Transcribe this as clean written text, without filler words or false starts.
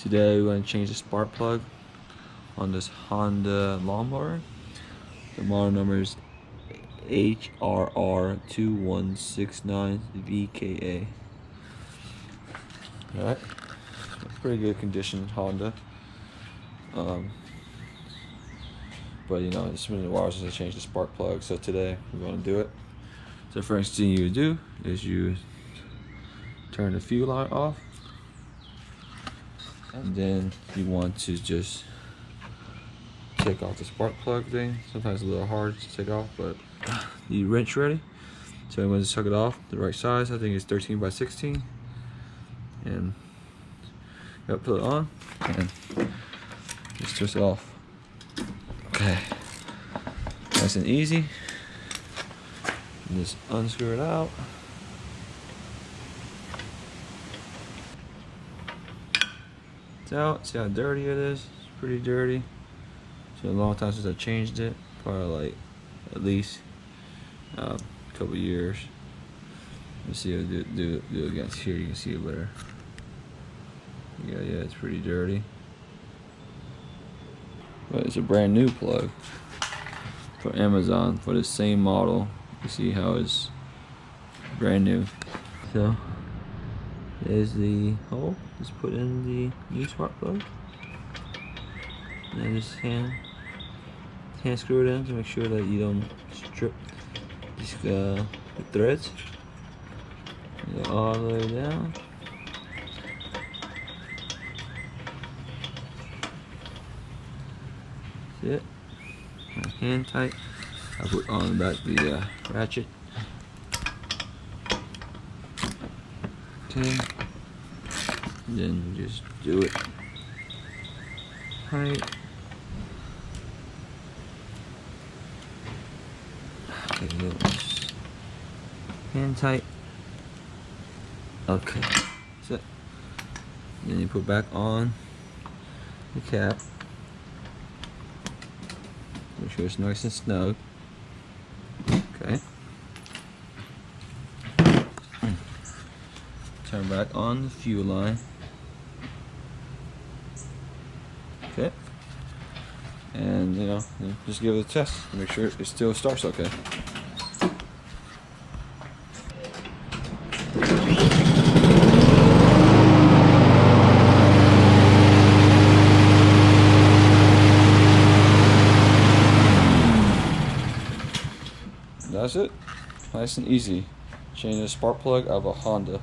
Today we're going to change the spark plug on this Honda Lawnmower. The model number is HRR2169VKA. Alright, pretty good condition Honda. But you know, it's been a while since I changed the spark plug, so today we're going to do it. So the first thing you do is you turn the fuel line off, and then you want to just take off the spark plug thing. Sometimes it's a little hard to take off, but the wrench ready. So I'm going to tuck it off the right size. I think it's 13 by 16, and you put it on and just twist it off. Okay, nice and easy. And just unscrew it out. It's out. See how dirty it is? It's pretty dirty. It's been a long time since I changed it. Probably like at least a couple years. Let's see if I do it against here. You can see it better. Yeah, it's pretty dirty. But it's a brand new plug from Amazon for the same model. You see how it's brand new. So there's the hole. Just put in the new spark plug, and then just hand screw it in to make sure that you don't strip these the threads. Go all the way down. That's it. Hand tight. I put on back the ratchet. Okay. And then just do it tight. Okay, hand tight. Okay, that's it. Then you put back on the cap. Make sure it's nice and snug. Okay. Turn back on the fuel line. Okay. And you know, just give it a test. Make sure it still starts okay. That's it. Nice and easy. Change the spark plug of a Honda.